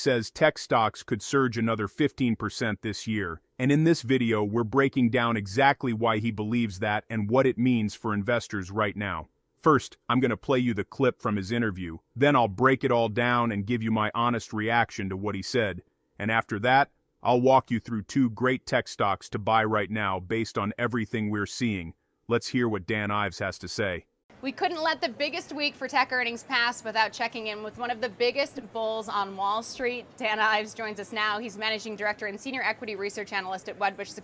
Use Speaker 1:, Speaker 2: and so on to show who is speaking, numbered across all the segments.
Speaker 1: says tech stocks could surge another 15% this year, and in this video we're breaking down exactly why he believes that and what it means for investors right now. First, I'm going to play you the clip from his interview, then I'll break it all down and give you my honest reaction to what he said, and after that, I'll walk you through two great tech stocks to buy right now based on everything we're seeing. Let's hear what Dan Ives has to say.
Speaker 2: We couldn't let the biggest week for tech earnings pass without checking in with one of the biggest bulls on Wall Street. Dan Ives joins us now. He's managing director and senior equity research analyst at Wedbush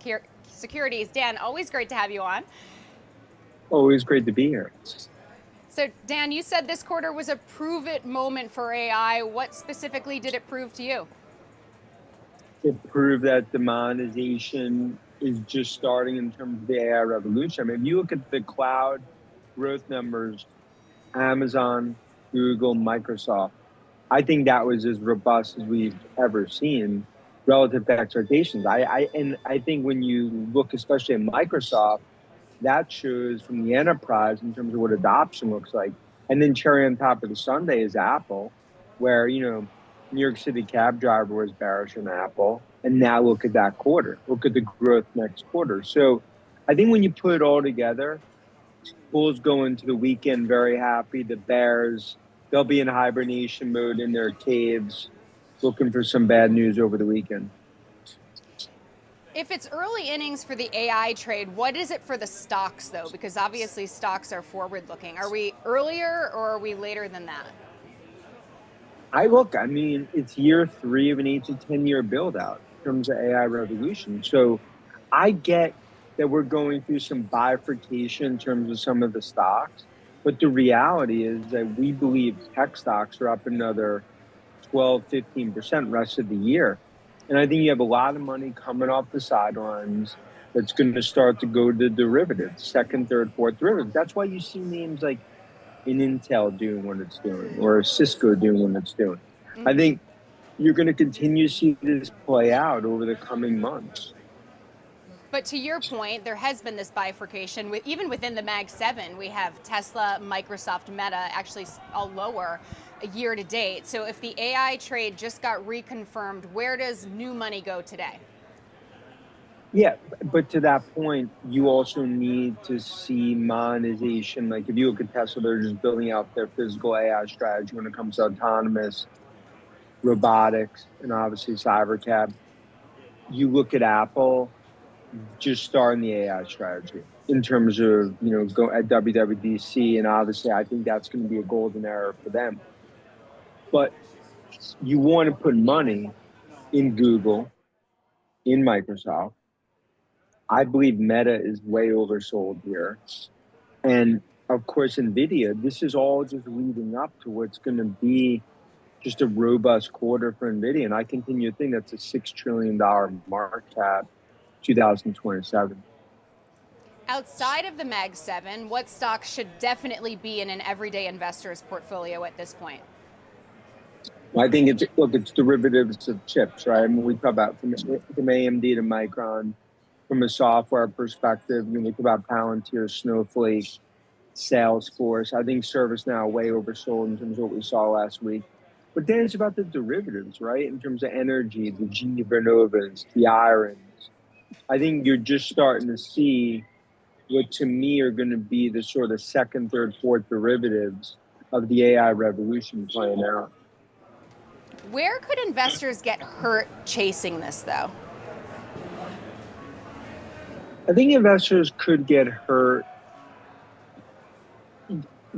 Speaker 2: Securities. Dan, always great to have you on.
Speaker 3: Always great to be here.
Speaker 2: So, Dan, you said this quarter was a prove-it moment for AI. What specifically did it prove to you?
Speaker 3: It proved that the monetization is just starting in terms of the AI revolution. I mean, if you look at the cloud growth numbers, Amazon, Google, Microsoft, I think that was as robust as we've ever seen relative to expectations. I think when you look especially at Microsoft, that shows from the enterprise in terms of what adoption looks like. And then cherry on top of the sundae is Apple, where, you know, New York City cab driver was bearish on Apple. And now look at that quarter. Look at the growth next quarter. So I think when you put it all together, bulls go into the weekend very happy. The bears, they'll be in hibernation mode in their caves, looking for some bad news over the weekend.
Speaker 2: If it's early innings for the AI trade, what is it for the stocks, though? Because obviously stocks are forward-looking. Are we earlier or are we later than that?
Speaker 3: I mean, it's year 3 of an 8 to 10 year build out in terms of AI revolution. So I get that we're going through some bifurcation in terms of some of the stocks, but the reality is that we believe tech stocks are up another 12, 15% rest of the year. And I think you have a lot of money coming off the sidelines that's going to start to go to derivatives, second, third, fourth derivatives. That's why you see names like in Intel doing what it's doing, or Cisco doing what it's doing. I think you're going to continue to see this play out over the coming months.
Speaker 2: But to your point, there has been this bifurcation. Even within the Mag 7, we have Tesla, Microsoft, Meta actually all lower year to date. So if the AI trade just got reconfirmed, where does new money go today?
Speaker 3: Yeah, but to that point, you also need to see monetization. Like if you look at Tesla, they're just building out their physical AI strategy when it comes to autonomous, robotics, and obviously cybercab. You look at Apple, just starting the AI strategy in terms of, you know, go at WWDC. And obviously, I think that's going to be a golden era for them. But you want to put money in Google, in Microsoft. I believe Meta is way oversold here. And of course, Nvidia, this is all just leading up to what's going to be just a robust quarter for Nvidia. And I continue to think that's a $6 trillion market cap, 2027.
Speaker 2: Outside of the Mag 7, what stocks should definitely be in an everyday investor's portfolio at this point?
Speaker 3: I think it's derivatives of chips, right? I mean, we talk about from AMD to Micron, from a software perspective, we talk about Palantir, Snowflake, Salesforce. I think ServiceNow way oversold in terms of what we saw last week. But then it's about the derivatives, right? In terms of energy, the GE Vernovas, the Irons. I think you're just starting to see what to me are going to be the sort of second, third, fourth derivatives of the AI revolution playing out.
Speaker 2: Where could investors get hurt chasing this, though?
Speaker 3: I think investors could get hurt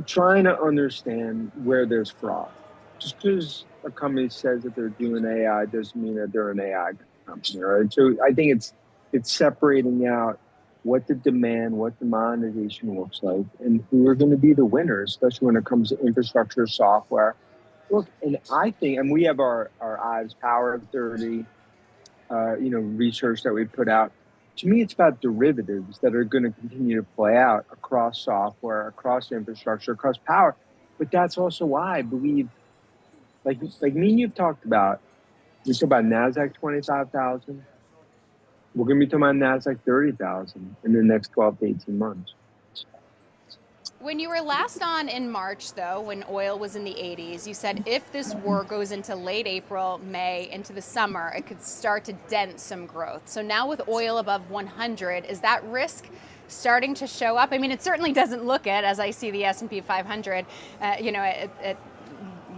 Speaker 3: trying to understand where there's fraud. Just because a company says that they're doing AI doesn't mean that they're an AI company, right? So I think it's separating out what the demand, what the monetization looks like, and who are going to be the winners, especially when it comes to infrastructure, software. Look, and I think, and we have our Ives Power of 30, research that we put out. To me, it's about derivatives that are going to continue to play out across software, across infrastructure, across power. But that's also why I believe, like me and you've talked about, we talk about NASDAQ 25,000. We're going to be talking about NASDAQ 30,000 in the next 12 to 18 months.
Speaker 2: When you were last on in March, though, when oil was in the 80s, you said if this war goes into late April, May, into the summer, it could start to dent some growth. So now with oil above 100, is that risk starting to show up? I mean, it certainly doesn't look it, as I see the S&P 500, at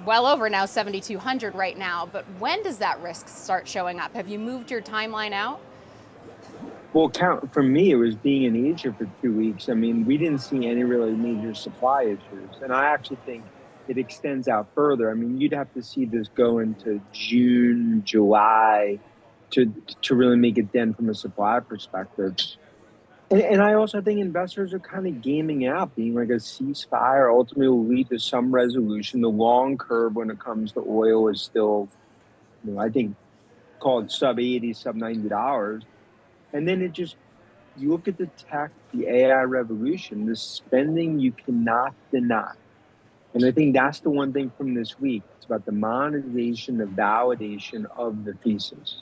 Speaker 2: well over now 7,200 right now. But when does that risk start showing up? Have you moved your timeline out?
Speaker 3: Well, for me, it was being in Asia for 2 weeks. I mean, we didn't see any really major supply issues. And I actually think it extends out further. I mean, you'd have to see this go into June, July to really make a dent from a supply perspective. And I also think investors are kind of gaming out, being like a ceasefire ultimately will lead to some resolution. The long curve when it comes to oil is still, I think, called sub 80, sub $90. And then you look at the tech, the AI revolution, the spending you cannot deny. And I think that's the one thing from this week. It's about the monetization, the validation of the thesis.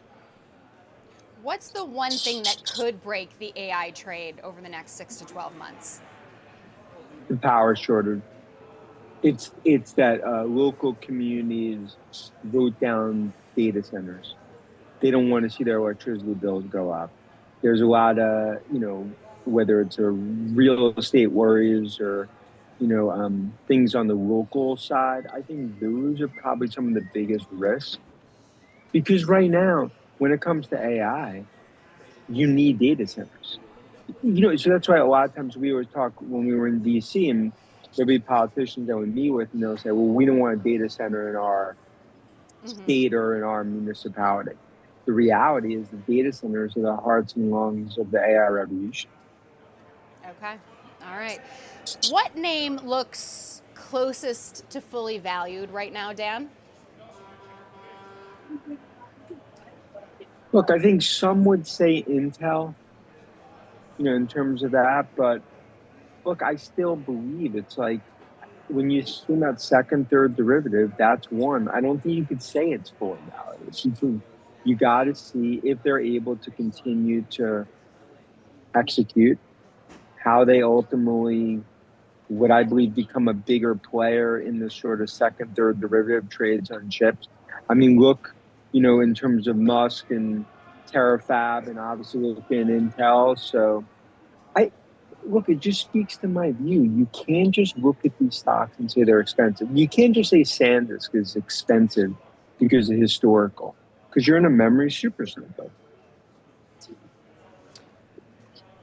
Speaker 2: What's the one thing that could break the AI trade over the next 6 to 12 months?
Speaker 3: The power shortage. It's that local communities vote down data centers. They don't want to see their electricity bills go up. There's a lot of, whether it's a real estate worries or, things on the local side. I think those are probably some of the biggest risks. Because right now, when it comes to AI, you need data centers. So that's why a lot of times we always talk when we were in DC, and there'll be politicians that we meet with, and they'll say, well, we don't want a data center in our state or in our municipality. The reality is the data centers are the hearts and lungs of the AI revolution.
Speaker 2: Okay. All right. What name looks closest to fully valued right now, Dan?
Speaker 3: Look, I think some would say Intel, in terms of that. But look, I still believe it's like when you see that second, third derivative, that's one. I don't think you could say it's fully valued. You got to see if they're able to continue to execute, how they ultimately, what I believe, become a bigger player in the sort of second, third derivative trades on chips. I mean, look, in terms of Musk and TerraFab and obviously looking at Intel. So it just speaks to my view. You can't just look at these stocks and say they're expensive. You can't just say SanDisk is expensive because of historical. Because you're in a memory super cycle.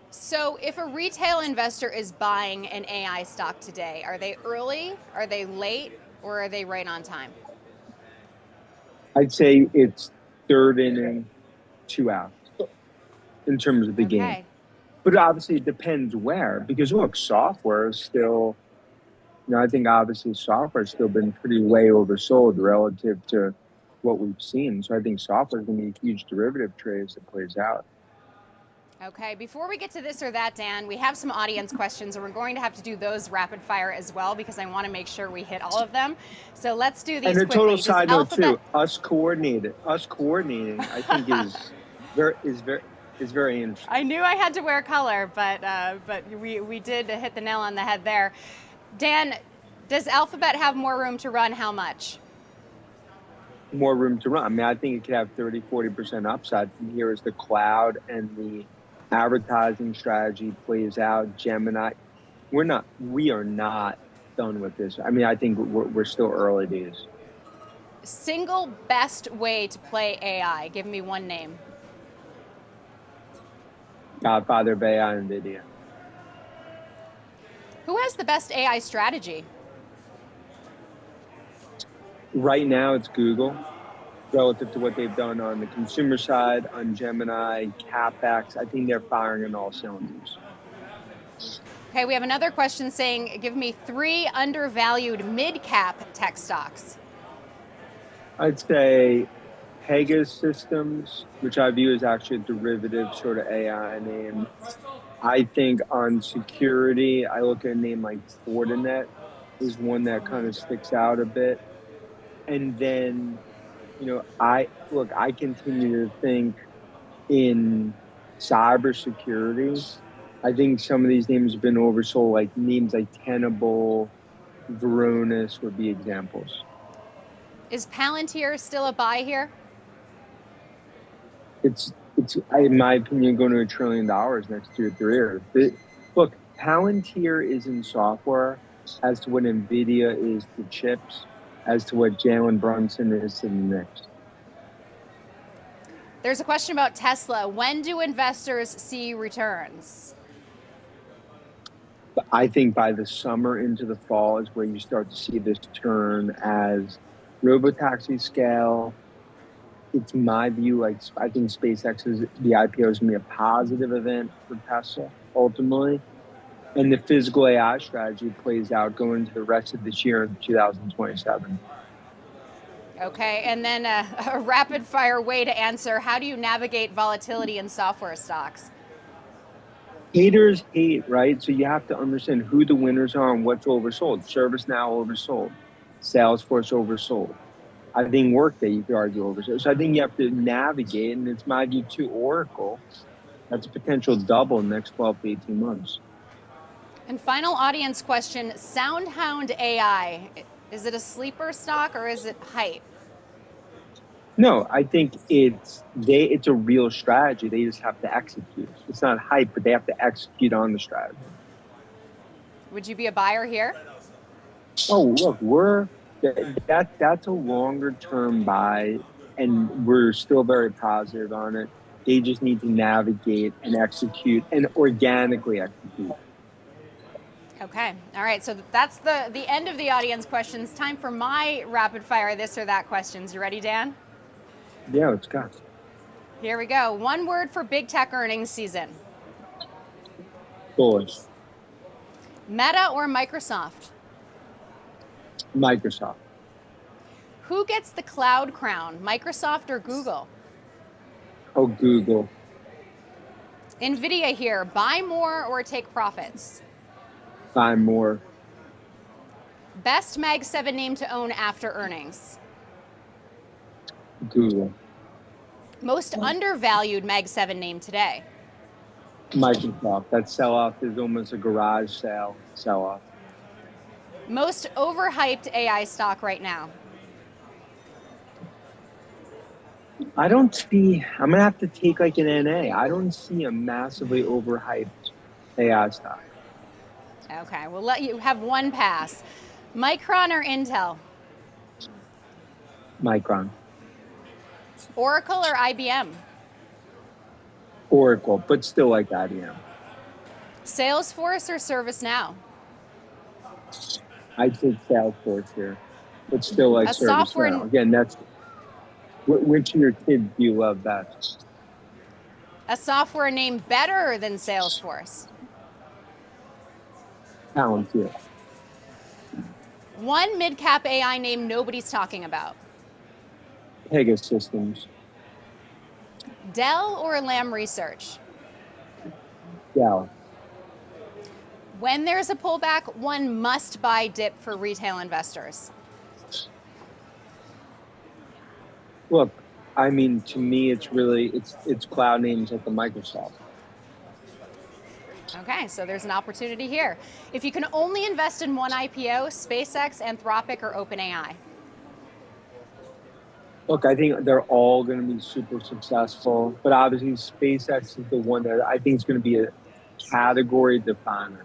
Speaker 2: So if a retail investor is buying an AI stock today, are they early, are they late, or are they right on time?
Speaker 3: I'd say it's third inning, 2 outs in terms of the game. But obviously it depends where. Because look, software is still, I think obviously software has still been pretty way oversold relative to what we've seen. So I think software is going to be a huge derivative trade as it plays out.
Speaker 2: Okay, before we get to this or that, Dan, we have some audience questions, and we're going to have to do those rapid fire as well because I want to make sure we hit all of them. So let's do these quickly.
Speaker 3: And a total side note too, us coordinating, I think is very interesting.
Speaker 2: I knew I had to wear color, but we did hit the nail on the head there. Dan, does Alphabet have more room to run? How much?
Speaker 3: More room to run. I mean, I think it could have 30, 40% upside from here as the cloud and the advertising strategy plays out. Gemini, we are not done with this. I mean, I think we're still early days.
Speaker 2: Single best way to play AI. Give me one name.
Speaker 3: Godfather of AI, Nvidia.
Speaker 2: Who has the best AI strategy?
Speaker 3: Right now, it's Google, relative to what they've done on the consumer side, on Gemini, CapEx. I think they're firing on all cylinders.
Speaker 2: Okay, we have another question saying, give me 3 undervalued mid-cap tech stocks.
Speaker 3: I'd say Pegasystems, which I view as actually a derivative sort of AI name. I think on security, I look at a name like Fortinet is one that kind of sticks out a bit. And then, I continue to think in cybersecurity, I think some of these names have been oversold, like names like Tenable, Varonis would be examples.
Speaker 2: Is Palantir still a buy here?
Speaker 3: It's in my opinion, going to $1 trillion next 2 or 3 years. Look, Palantir is in software as to what Nvidia is to chips, as to what Jalen Brunson is to the Knicks.
Speaker 2: There's a question about Tesla. When do investors see returns?
Speaker 3: I think by the summer into the fall is where you start to see this turn as robotaxi scale. It's my view, like I think SpaceX's the IPO is going to be a positive event for Tesla ultimately, and the physical AI strategy plays out going into the rest of this year in 2027.
Speaker 2: Okay, and then a rapid fire way to answer, how do you navigate volatility in software stocks?
Speaker 3: Haters hate, right? So you have to understand who the winners are and what's oversold. ServiceNow oversold, Salesforce oversold. I think Workday, you could argue, oversold. So I think you have to navigate, and it's my view too, Oracle, that's a potential double in the next 12 to 18 months.
Speaker 2: And final audience question, SoundHound AI, is it a sleeper stock or is it hype?
Speaker 3: No, I think it's a real strategy. They just have to execute. It's not hype, but they have to execute on the strategy.
Speaker 2: Would you be a buyer here?
Speaker 3: Oh, look, that's a longer term buy, and we're still very positive on it. They just need to navigate and execute and organically execute.
Speaker 2: Okay, all right, so that's the end of the audience questions. Time for my rapid fire this or that questions. You ready, Dan?
Speaker 3: Yeah, let's go.
Speaker 2: Here we go. One word for big tech earnings season.
Speaker 3: Bullish.
Speaker 2: Meta or Microsoft?
Speaker 3: Microsoft.
Speaker 2: Who gets the cloud crown, Microsoft or Google?
Speaker 3: Oh, Google.
Speaker 2: Nvidia here, buy more or take profits?
Speaker 3: Buy more.
Speaker 2: Best Mag 7 name to own after earnings?
Speaker 3: Google.
Speaker 2: Most undervalued Mag 7 name today?
Speaker 3: Microsoft. That sell-off is almost a garage sale sell-off.
Speaker 2: Most overhyped AI stock right now?
Speaker 3: I don't see, I'm going to have to take like an NA. I don't see a massively overhyped AI stock.
Speaker 2: Okay, we'll let you have one pass. Micron or Intel?
Speaker 3: Micron.
Speaker 2: Oracle or IBM?
Speaker 3: Oracle, but still like IBM.
Speaker 2: Salesforce or ServiceNow?
Speaker 3: I take Salesforce here, but still like
Speaker 2: software
Speaker 3: ServiceNow. Again, that's, which of your kids do you love best?
Speaker 2: A software name better than Salesforce?
Speaker 3: Palantir.
Speaker 2: One mid-cap AI name nobody's talking about?
Speaker 3: Pegasystems.
Speaker 2: Dell or Lam Research?
Speaker 3: Dell.
Speaker 2: When there's a pullback, one must-buy dip for retail investors?
Speaker 3: Look, I mean, to me, it's really, it's cloud names like the Microsoft.
Speaker 2: Okay, so there's an opportunity here. If you can only invest in one IPO, SpaceX, Anthropic, or OpenAI?
Speaker 3: Look, I think they're all going to be super successful, but obviously SpaceX is the one that I think is going to be a category definer.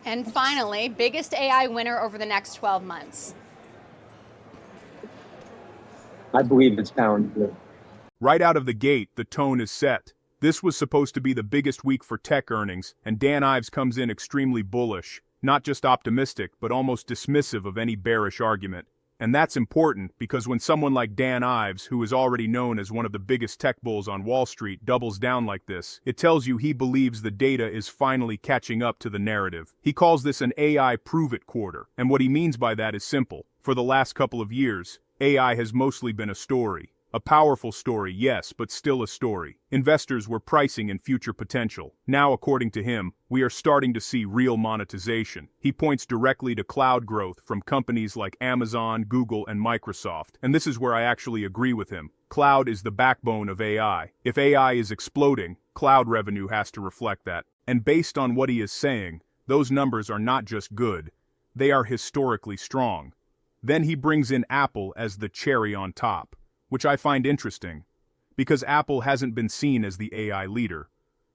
Speaker 2: And finally, biggest AI winner over the next 12 months?
Speaker 3: I believe it's Palantir.
Speaker 1: Right out of the gate, the tone is set. This was supposed to be the biggest week for tech earnings, and Dan Ives comes in extremely bullish, not just optimistic, but almost dismissive of any bearish argument. And that's important because when someone like Dan Ives, who is already known as one of the biggest tech bulls on Wall Street, doubles down like this, it tells you he believes the data is finally catching up to the narrative. He calls this an AI prove-it quarter, and what he means by that is simple. For the last couple of years, AI has mostly been a story. A powerful story, yes, but still a story. Investors were pricing in future potential. Now, according to him, we are starting to see real monetization. He points directly to cloud growth from companies like Amazon, Google, and Microsoft. And this is where I actually agree with him. Cloud is the backbone of AI. If AI is exploding, Cloud revenue has to reflect that. And based on what he is saying, those numbers are not just good, they are historically strong. Then he brings in Apple as the cherry on top, which I find interesting, because Apple hasn't been seen as the AI leader.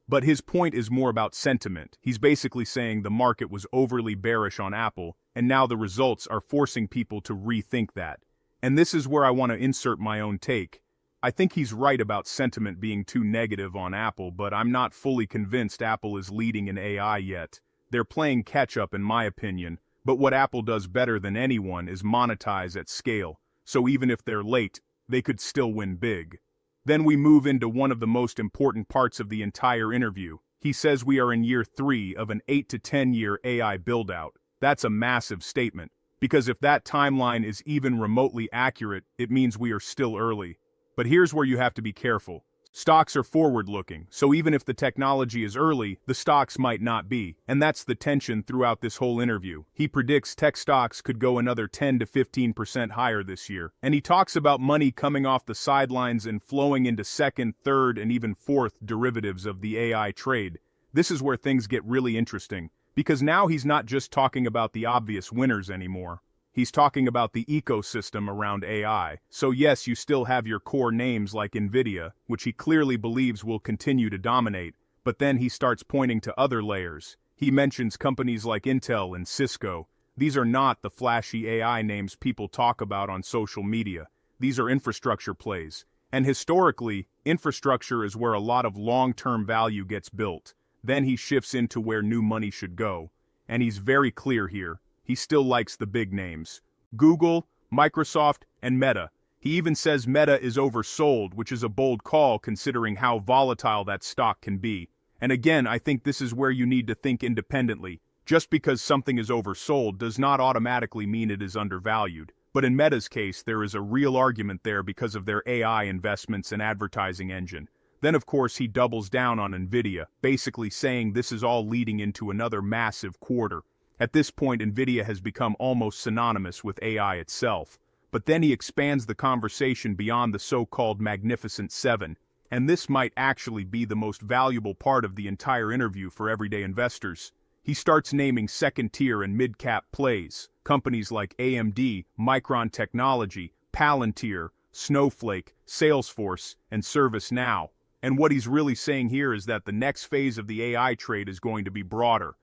Speaker 1: But his point is more about sentiment. He's basically saying the market was overly bearish on Apple, and now the results are forcing people to rethink that. And this is where I want to insert my own take. I think he's right about sentiment being too negative on Apple, but I'm not fully convinced Apple is leading in AI yet. They're playing catch-up in my opinion, but what Apple does better than anyone is monetize at scale, so even if they're late, they could still win big. Then we move into one of the most important parts of the entire interview. He says we are in year 3 of an 8 to 10 year AI build-out. That's a massive statement, because if that timeline is even remotely accurate, it means we are still early. But here's where you have to be careful. Stocks are forward-looking, so even if the technology is early, the stocks might not be, and that's the tension throughout this whole interview. He predicts tech stocks could go another 10 to 15% higher this year, and he talks about money coming off the sidelines and flowing into second, third, and even fourth derivatives of the AI trade. This is where things get really interesting, because now he's not just talking about the obvious winners anymore. He's talking about the ecosystem around AI. So yes, you still have your core names like Nvidia, which he clearly believes will continue to dominate, but then he starts pointing to other layers. He mentions companies like Intel and Cisco. These are not the flashy AI names people talk about on social media. These are infrastructure plays. And historically, infrastructure is where a lot of long-term value gets built. Then he shifts into where new money should go. And he's very clear here. He still likes the big names. Google, Microsoft, and Meta. He even says Meta is oversold, which is a bold call considering how volatile that stock can be. And again, I think this is where you need to think independently. Just because something is oversold does not automatically mean it is undervalued. But in Meta's case, there is a real argument there because of their AI investments and advertising engine. Then of course he doubles down on Nvidia, basically saying this is all leading into another massive quarter. At this point, Nvidia has become almost synonymous with AI itself. But then he expands the conversation beyond the so-called Magnificent Seven, and this might actually be the most valuable part of the entire interview for everyday investors. He starts naming second-tier and mid-cap plays, companies like AMD, Micron Technology, Palantir, Snowflake, Salesforce, and ServiceNow. And what he's really saying here is that the next phase of the AI trade is going to be broader.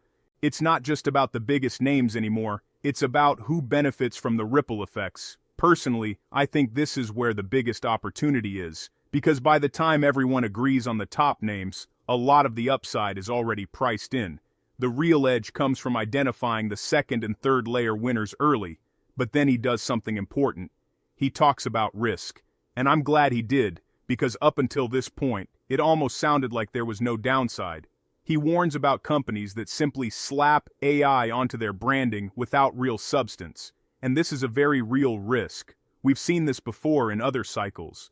Speaker 1: It's not just about the biggest names anymore, it's about who benefits from the ripple effects. Personally, I think this is where the biggest opportunity is, because by the time everyone agrees on the top names, a lot of the upside is already priced in. The real edge comes from identifying the second and third layer winners early, but then he does something important. He talks about risk. And I'm glad he did, because up until this point, it almost sounded like there was no downside. He warns about companies that simply slap AI onto their branding without real substance. And this is a very real risk. We've seen this before in other cycles.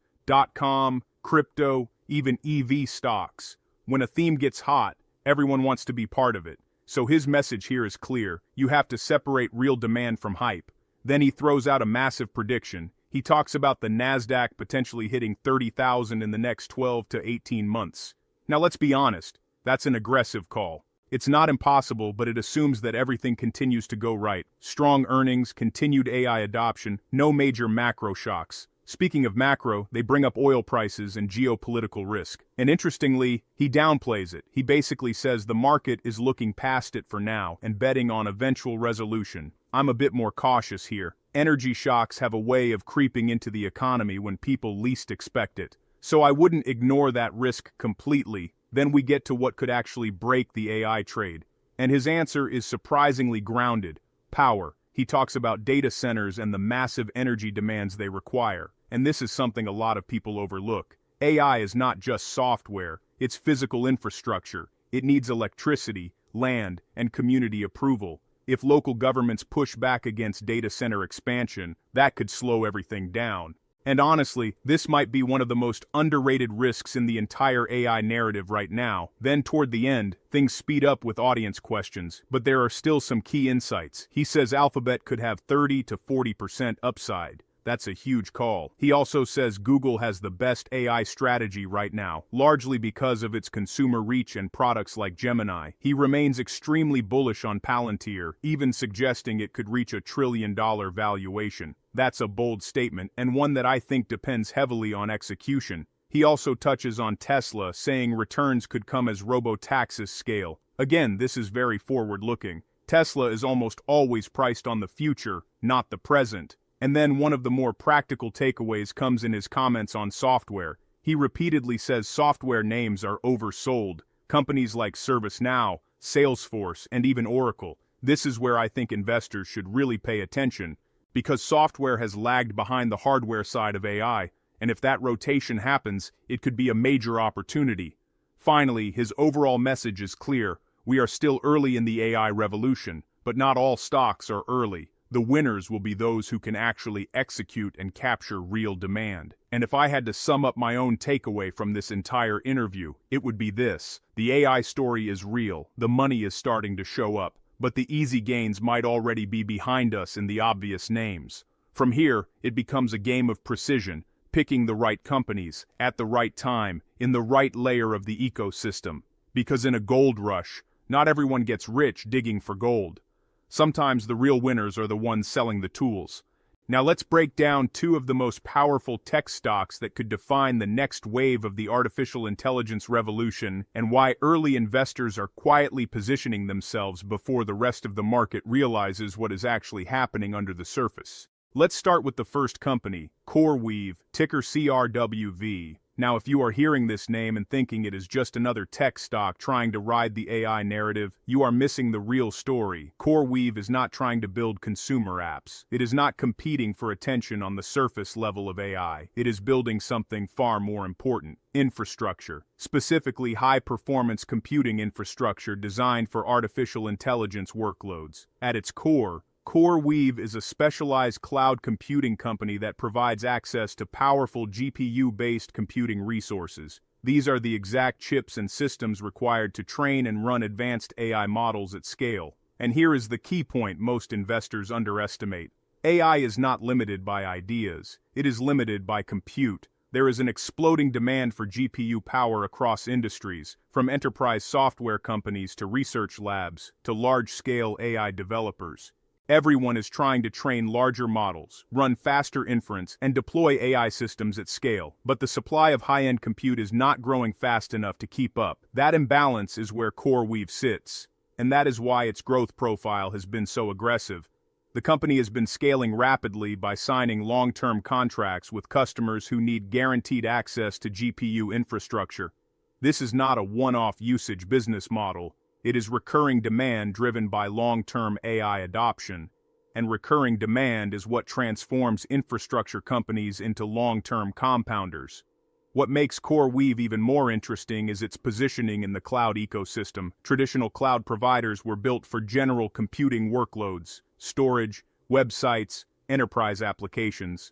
Speaker 1: .com, crypto, even EV stocks. When a theme gets hot, everyone wants to be part of it. So his message here is clear. You have to separate real demand from hype. Then he throws out a massive prediction. He talks about the NASDAQ potentially hitting 30,000 in the next 12 to 18 months. Now let's be honest. That's an aggressive call. It's not impossible, but it assumes that everything continues to go right. Strong earnings, continued AI adoption, no major macro shocks. Speaking of macro, they bring up oil prices and geopolitical risk. And interestingly, he downplays it. He basically says the market is looking past it for now and betting on eventual resolution. I'm a bit more cautious here. Energy shocks have a way of creeping into the economy when people least expect it. So I wouldn't ignore that risk completely. Then we get to what could actually break the AI trade. And his answer is surprisingly grounded. Power. He talks about data centers and the massive energy demands they require. And this is something a lot of people overlook. AI is not just software, it's physical infrastructure. It needs electricity, land, and community approval. If local governments push back against data center expansion, that could slow everything down. And honestly, this might be one of the most underrated risks in the entire AI narrative right now. Then toward the end, things speed up with audience questions, but there are still some key insights. He says Alphabet could have 30 to 40% upside. That's a huge call. He also says Google has the best AI strategy right now, largely because of its consumer reach and products like Gemini. He remains extremely bullish on Palantir, even suggesting it could reach $1 trillion valuation. That's a bold statement, and one that I think depends heavily on execution. He also touches on Tesla, saying returns could come as robotaxis scale. Again, this is very forward-looking. Tesla is almost always priced on the future, not the present. And then one of the more practical takeaways comes in his comments on software. He repeatedly says software names are oversold. Companies like ServiceNow, Salesforce, and even Oracle. This is where I think investors should really pay attention, because software has lagged behind the hardware side of AI, and if that rotation happens, it could be a major opportunity. Finally, his overall message is clear. We are still early in the AI revolution, but not all stocks are early. The winners will be those who can actually execute and capture real demand. And if I had to sum up my own takeaway from this entire interview, it would be this. The AI story is real, the money is starting to show up, but the easy gains might already be behind us in the obvious names. From here, it becomes a game of precision, picking the right companies, at the right time, in the right layer of the ecosystem. Because in a gold rush, not everyone gets rich digging for gold. Sometimes the real winners are the ones selling the tools. Now let's break down two of the most powerful tech stocks that could define the next wave of the artificial intelligence revolution and why early investors are quietly positioning themselves before the rest of the market realizes what is actually happening under the surface. Let's start with the first company, CoreWeave, ticker CRWV. Now, if you are hearing this name and thinking it is just another tech stock trying to ride the AI narrative, you are missing the real story. CoreWeave is not trying to build consumer apps. It is not competing for attention on the surface level of AI. It is building something far more important. Infrastructure, specifically high-performance computing infrastructure designed for artificial intelligence workloads. At its core, CoreWeave is a specialized cloud computing company that provides access to powerful GPU-based computing resources. These are the exact chips and systems required to train and run advanced AI models at scale. And here is the key point most investors underestimate. AI is not limited by ideas. It is limited by compute. There is an exploding demand for GPU power across industries, from enterprise software companies to research labs to large-scale AI developers. Everyone is trying to train larger models, run faster inference, and deploy AI systems at scale, but the supply of high-end compute is not growing fast enough to keep up. That imbalance is where CoreWeave sits, and that is why its growth profile has been so aggressive. The company has been scaling rapidly by signing long-term contracts with customers who need guaranteed access to GPU infrastructure. This is not a one-off usage business model. It is recurring demand driven by long-term AI adoption, and recurring demand is what transforms infrastructure companies into long-term compounders. What makes CoreWeave even more interesting is its positioning in the cloud ecosystem. Traditional cloud providers were built for general computing workloads, storage, websites, enterprise applications.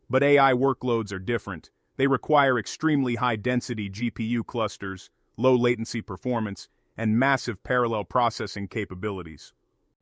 Speaker 1: But AI workloads are different. They require extremely high-density GPU clusters, low-latency performance, and massive parallel processing capabilities.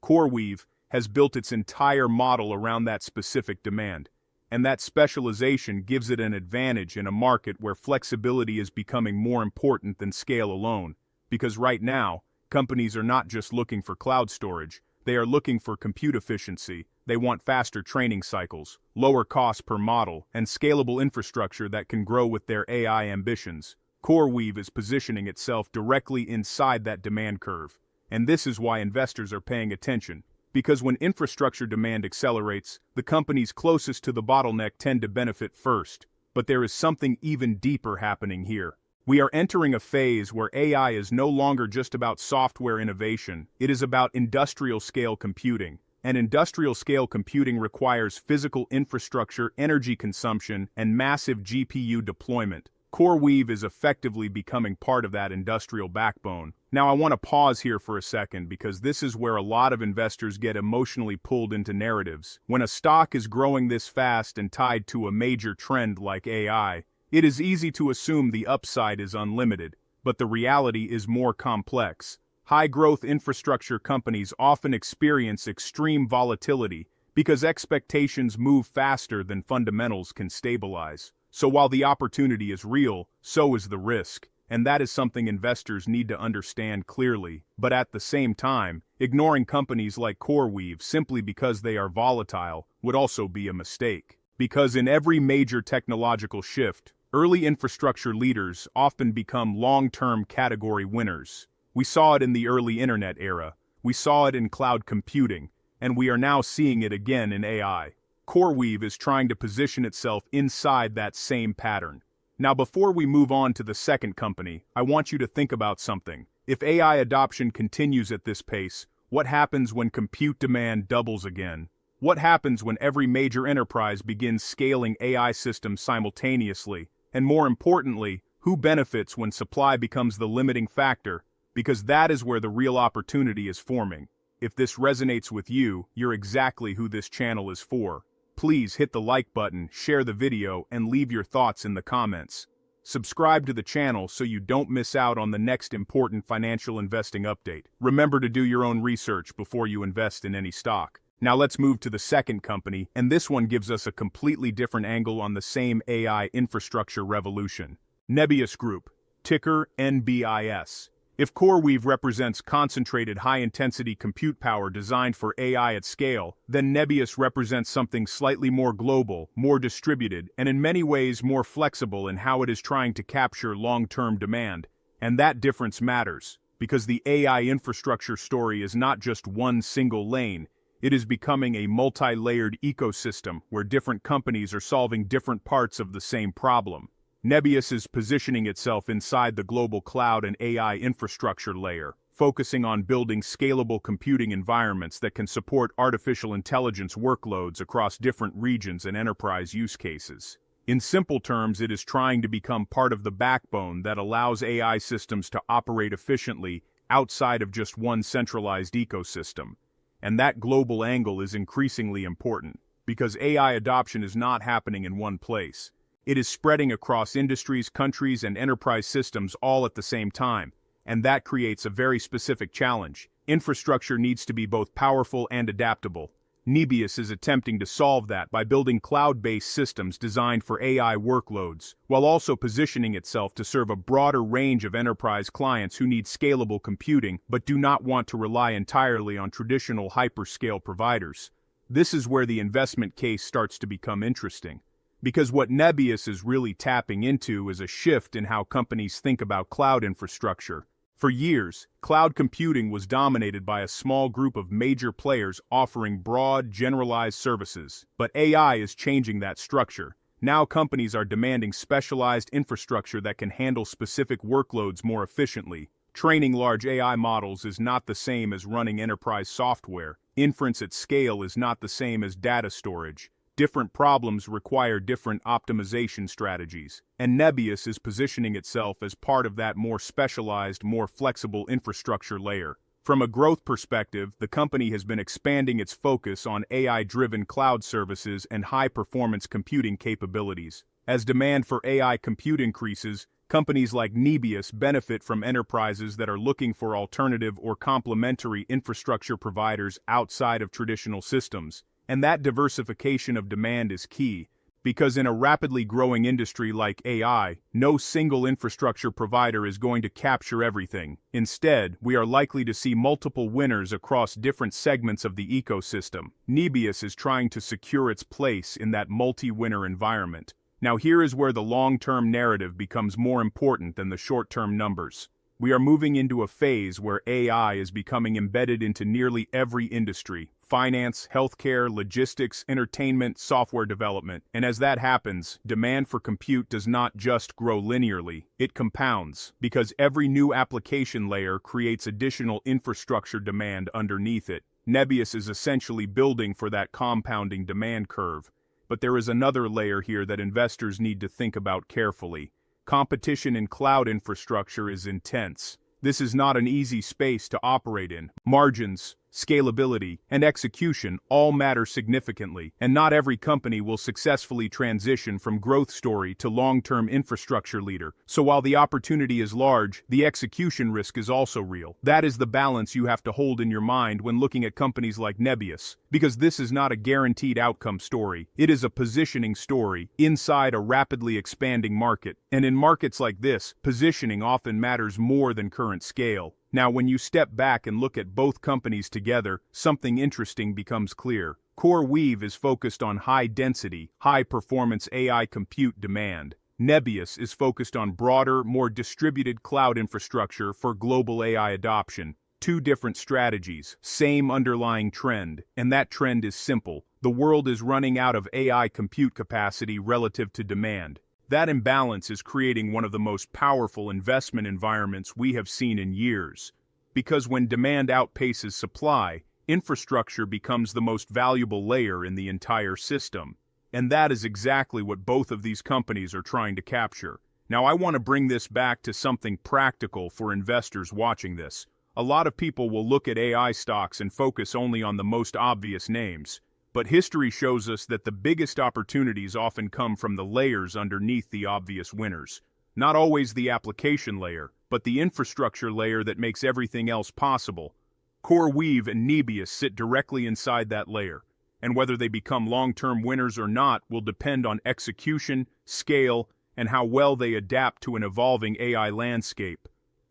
Speaker 1: CoreWeave has built its entire model around that specific demand, and that specialization gives it an advantage in a market where flexibility is becoming more important than scale alone, because right now, companies are not just looking for cloud storage, they are looking for compute efficiency. They want faster training cycles, lower costs per model, and scalable infrastructure that can grow with their AI ambitions. CoreWeave is positioning itself directly inside that demand curve, and this is why investors are paying attention. Because when infrastructure demand accelerates, the companies closest to the bottleneck tend to benefit first. But there is something even deeper happening here. We are entering a phase where AI is no longer just about software innovation, it is about industrial-scale computing. And industrial-scale computing requires physical infrastructure, energy consumption, and massive GPU deployment. CoreWeave is effectively becoming part of that industrial backbone. Now I want to pause here for a second because this is where a lot of investors get emotionally pulled into narratives. When a stock is growing this fast and tied to a major trend like AI, it is easy to assume the upside is unlimited, but the reality is more complex. High-growth infrastructure companies often experience extreme volatility because expectations move faster than fundamentals can stabilize. So while the opportunity is real, so is the risk. And that is something investors need to understand clearly. But at the same time, ignoring companies like CoreWeave simply because they are volatile would also be a mistake. Because in every major technological shift, early infrastructure leaders often become long-term category winners. We saw it in the early internet era, we saw it in cloud computing, and we are now seeing it again in AI. CoreWeave is trying to position itself inside that same pattern. Now before we move on to the second company, I want you to think about something. If AI adoption continues at this pace, what happens when compute demand doubles again? What happens when every major enterprise begins scaling AI systems simultaneously? And more importantly, who benefits when supply becomes the limiting factor? Because that is where the real opportunity is forming. If this resonates with you, you're exactly who this channel is for. Please hit the like button, share the video, and leave your thoughts in the comments. Subscribe to the channel so you don't miss out on the next important financial investing update. Remember to do your own research before you invest in any stock. Now let's move to the second company, and this one gives us a completely different angle on the same AI infrastructure revolution. Nebius Group, ticker NBIS. If CoreWeave represents concentrated high-intensity compute power designed for AI at scale, then Nebius represents something slightly more global, more distributed, and in many ways more flexible in how it is trying to capture long-term demand. And that difference matters, because the AI infrastructure story is not just one single lane. It is becoming a multi-layered ecosystem where different companies are solving different parts of the same problem. Nebius is positioning itself inside the global cloud and AI infrastructure layer, focusing on building scalable computing environments that can support artificial intelligence workloads across different regions and enterprise use cases. In simple terms, it is trying to become part of the backbone that allows AI systems to operate efficiently outside of just one centralized ecosystem. And that global angle is increasingly important, because AI adoption is not happening in one place. It is spreading across industries, countries, and enterprise systems all at the same time, and that creates a very specific challenge. Infrastructure needs to be both powerful and adaptable. Nebius is attempting to solve that by building cloud-based systems designed for AI workloads, while also positioning itself to serve a broader range of enterprise clients who need scalable computing but do not want to rely entirely on traditional hyperscale providers. This is where the investment case starts to become interesting. Because what Nebius is really tapping into is a shift in how companies think about cloud infrastructure. For years, cloud computing was dominated by a small group of major players offering broad, generalized services. But AI is changing that structure. Now companies are demanding specialized infrastructure that can handle specific workloads more efficiently. Training large AI models is not the same as running enterprise software. Inference at scale is not the same as data storage. Different problems require different optimization strategies, and Nebius is positioning itself as part of that more specialized, more flexible infrastructure layer. From a growth perspective, the company has been expanding its focus on AI-driven cloud services and high-performance computing capabilities. As demand for AI compute increases, companies like Nebius benefit from enterprises that are looking for alternative or complementary infrastructure providers outside of traditional systems. And that diversification of demand is key, because in a rapidly growing industry like AI, no single infrastructure provider is going to capture everything. Instead, we are likely to see multiple winners across different segments of the ecosystem. Nebius is trying to secure its place in that multi-winner environment. Now here is where the long-term narrative becomes more important than the short-term numbers. We are moving into a phase where AI is becoming embedded into nearly every industry: finance, healthcare, logistics, entertainment, software development. And as that happens, demand for compute does not just grow linearly, it compounds, because every new application layer creates additional infrastructure demand underneath it. Nebius is essentially building for that compounding demand curve. But there is another layer here that investors need to think about carefully. Competition in cloud infrastructure is intense. This is not an easy space to operate in. Margins, scalability, and execution all matter significantly, and not every company will successfully transition from growth story to long-term infrastructure leader. So while the opportunity is large, the execution risk is also real. That is the balance you have to hold in your mind when looking at companies like Nebius, because this is not a guaranteed outcome story. It is a positioning story inside a rapidly expanding market. And in markets like this, positioning often matters more than current scale. Now, when you step back and look at both companies together, something interesting becomes clear. CoreWeave is focused on high-density, high-performance AI compute demand. Nebius is focused on broader, more distributed cloud infrastructure for global AI adoption. Two different strategies, same underlying trend, and that trend is simple. The world is running out of AI compute capacity relative to demand. That imbalance is creating one of the most powerful investment environments we have seen in years. Because when demand outpaces supply, infrastructure becomes the most valuable layer in the entire system. And that is exactly what both of these companies are trying to capture. Now, I want to bring this back to something practical for investors watching this. A lot of people will look at AI stocks and focus only on the most obvious names. But history shows us that the biggest opportunities often come from the layers underneath the obvious winners. Not always the application layer, but the infrastructure layer that makes everything else possible. CoreWeave and Nebius sit directly inside that layer, and whether they become long-term winners or not will depend on execution, scale, and how well they adapt to an evolving AI landscape.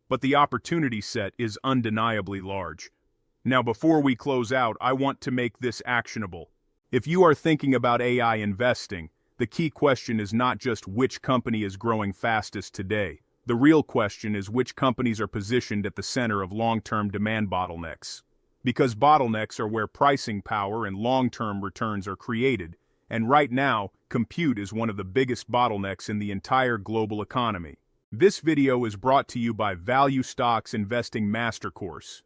Speaker 1: But the opportunity set is undeniably large. Now, before we close out, I want to make this actionable. If you are thinking about AI investing, the key question is not just which company is growing fastest today. The real question is which companies are positioned at the center of long-term demand bottlenecks. Because bottlenecks are where pricing power and long-term returns are created, and right now, compute is one of the biggest bottlenecks in the entire global economy. This video is brought to you by Value Stocks Investing Master Course.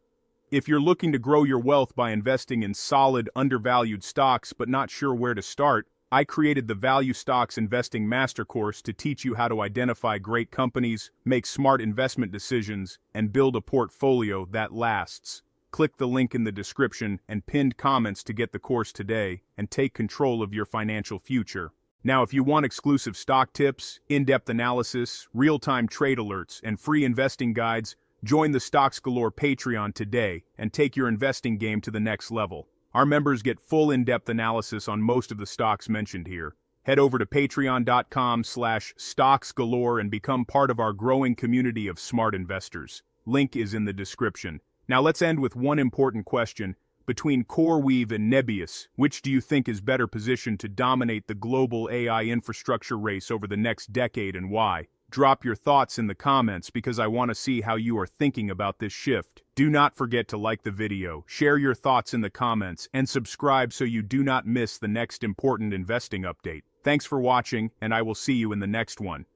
Speaker 1: If you're looking to grow your wealth by investing in solid, undervalued stocks but not sure where to start, I created the Value Stocks Investing Master Course to teach you how to identify great companies, make smart investment decisions, and build a portfolio that lasts. Click the link in the description and pinned comments to get the course today and take control of your financial future. Now, if you want exclusive stock tips, in-depth analysis, real-time trade alerts, and free investing guides, join the Stocks Galore Patreon today and take your investing game to the next level. Our members get full in-depth analysis on most of the stocks mentioned here. Head over to patreon.com/stocksgalore and become part of our growing community of smart investors. Link is in the description. Now let's end with one important question. Between CoreWeave and Nebius, which do you think is better positioned to dominate the global AI infrastructure race over the next decade and why? Drop your thoughts in the comments because I want to see how you are thinking about this shift. Do not forget to like the video, share your thoughts in the comments, and subscribe so you do not miss the next important investing update. Thanks for watching, and I will see you in the next one.